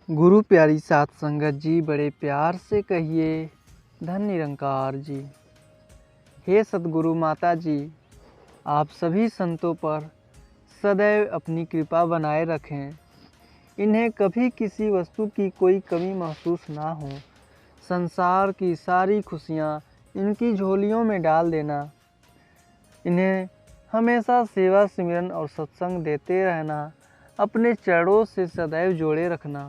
गुरु प्यारी सात संगत जी, बड़े प्यार से कहिए धन निरंकार जी। हे सतगुरु माता जी, आप सभी संतों पर सदैव अपनी कृपा बनाए रखें। इन्हें कभी किसी वस्तु की कोई कमी महसूस ना हो। संसार की सारी खुशियाँ इनकी झोलियों में डाल देना। इन्हें हमेशा सेवा सिमरन और सत्संग देते रहना। अपने चरणों से सदैव जोड़े रखना।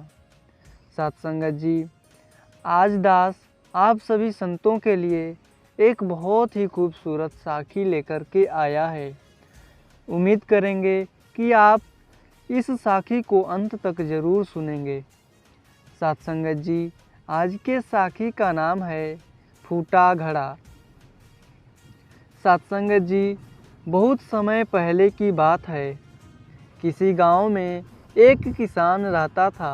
सत्संगत जी, आज दास आप सभी संतों के लिए एक बहुत ही खूबसूरत साखी लेकर के आया है। उम्मीद करेंगे कि आप इस साखी को अंत तक ज़रूर सुनेंगे। सत्संगत जी, आज के साखी का नाम है फूटा घड़ा। सत्संगत जी, बहुत समय पहले की बात है। किसी गांव में एक किसान रहता था।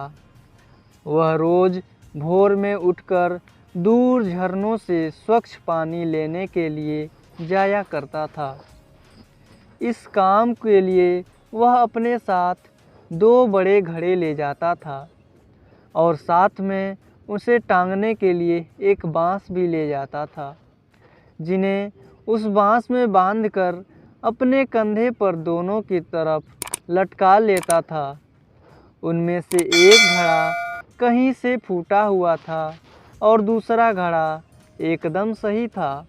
वह रोज़ भोर में उठकर दूर झरनों से स्वच्छ पानी लेने के लिए जाया करता था। इस काम के लिए वह अपने साथ 2 बड़े घड़े ले जाता था और साथ में उसे टांगने के लिए एक बांस भी ले जाता था, जिन्हें उस बांस में बांधकर अपने कंधे पर दोनों की तरफ लटका लेता था। उनमें से एक घड़ा कहीं से फूटा हुआ था और दूसरा घड़ा एकदम सही था।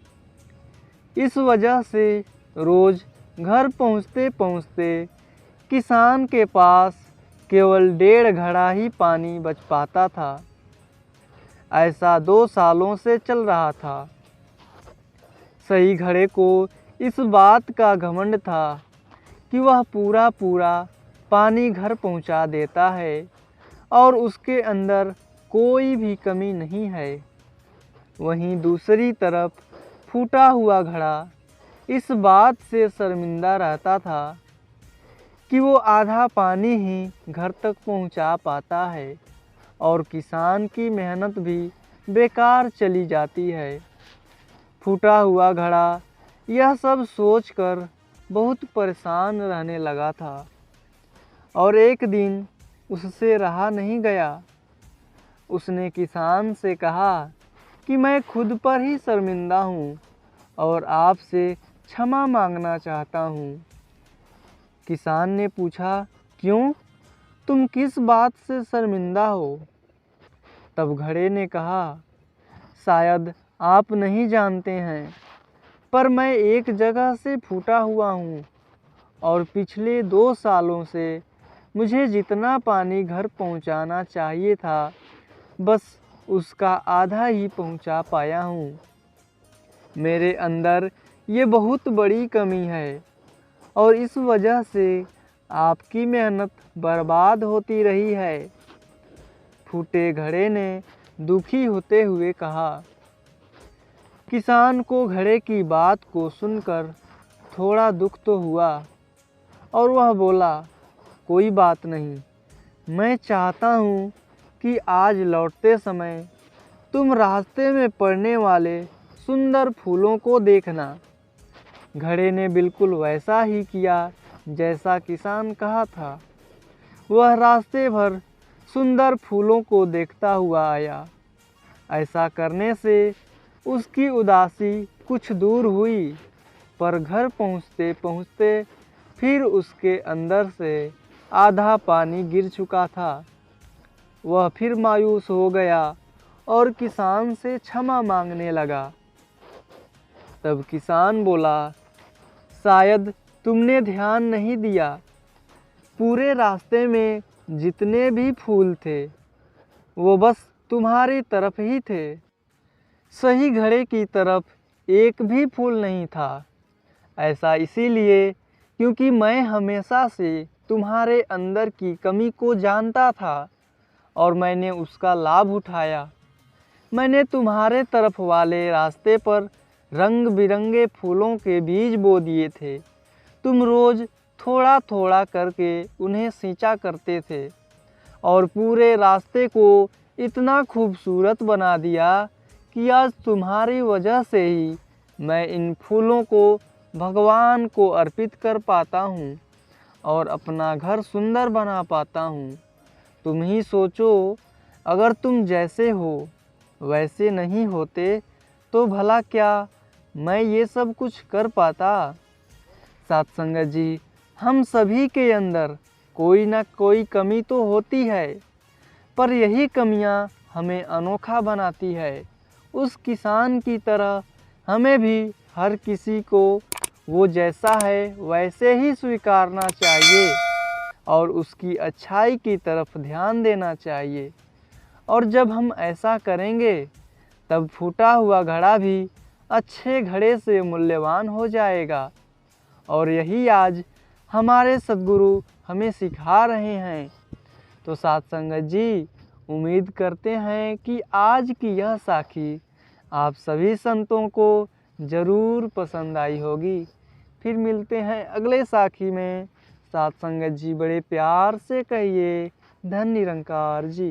इस वजह से रोज़ घर पहुँचते पहुँचते किसान के पास केवल 1.5 घड़ा ही पानी बच पाता था। ऐसा 2 सालों से चल रहा था। सही घड़े को इस बात का घमंड था कि वह पूरा पानी घर पहुँचा देता है और उसके अंदर कोई भी कमी नहीं है। वहीं दूसरी तरफ फूटा हुआ घड़ा इस बात से शर्मिंदा रहता था कि वो आधा पानी ही घर तक पहुंचा पाता है और किसान की मेहनत भी बेकार चली जाती है। फूटा हुआ घड़ा यह सब सोचकर बहुत परेशान रहने लगा था और एक दिन उससे रहा नहीं गया। उसने किसान से कहा कि मैं खुद पर ही शर्मिंदा हूँ और आपसे क्षमा मांगना चाहता हूँ। किसान ने पूछा, क्यों? तुम किस बात से शर्मिंदा हो? तब घड़े ने कहा, शायद आप नहीं जानते हैं, पर मैं एक जगह से फूटा हुआ हूँ और पिछले 2 सालों से मुझे जितना पानी घर पहुँचाना चाहिए था, बस उसका आधा ही पहुँचा पाया हूँ। मेरे अंदर ये बहुत बड़ी कमी है और इस वजह से आपकी मेहनत बर्बाद होती रही है। फूटे घड़े ने दुखी होते हुए कहा। किसान को घड़े की बात को सुनकर थोड़ा दुख तो हुआ और वह बोला, कोई बात नहीं, मैं चाहता हूँ कि आज लौटते समय तुम रास्ते में पड़ने वाले सुंदर फूलों को देखना। घड़े ने बिल्कुल वैसा ही किया जैसा किसान कहा था। वह रास्ते भर सुंदर फूलों को देखता हुआ आया। ऐसा करने से उसकी उदासी कुछ दूर हुई, पर घर पहुँचते पहुँचते फिर उसके अंदर से आधा पानी गिर चुका था। वह फिर मायूस हो गया और किसान से क्षमा मांगने लगा। तब किसान बोला, शायद तुमने ध्यान नहीं दिया। पूरे रास्ते में जितने भी फूल थे, वो बस तुम्हारी तरफ ही थे। सही घड़े की तरफ एक भी फूल नहीं था। ऐसा इसीलिए क्योंकि मैं हमेशा से तुम्हारे अंदर की कमी को जानता था और मैंने उसका लाभ उठाया। मैंने तुम्हारे तरफ वाले रास्ते पर रंग बिरंगे फूलों के बीज बो दिए थे। तुम रोज़ थोड़ा थोड़ा करके उन्हें सींचा करते थे और पूरे रास्ते को इतना खूबसूरत बना दिया कि आज तुम्हारी वजह से ही मैं इन फूलों को भगवान को अर्पित कर पाता हूँ और अपना घर सुंदर बना पाता हूँ। तुम ही सोचो, अगर तुम जैसे हो वैसे नहीं होते तो भला क्या मैं ये सब कुछ कर पाता। साथ संगत जी, हम सभी के अंदर कोई ना कोई कमी तो होती है, पर यही कमियां हमें अनोखा बनाती है। उस किसान की तरह हमें भी हर किसी को वो जैसा है वैसे ही स्वीकारना चाहिए और उसकी अच्छाई की तरफ ध्यान देना चाहिए। और जब हम ऐसा करेंगे तब फूटा हुआ घड़ा भी अच्छे घड़े से मूल्यवान हो जाएगा। और यही आज हमारे सद्गुरु हमें सिखा रहे हैं। तो साथ संगत जी, उम्मीद करते हैं कि आज की यह साखी आप सभी संतों को ज़रूर पसंद आई होगी। फिर मिलते हैं अगले साखी में। साथ संगत जी, बड़े प्यार से कहिए धन निरंकार जी।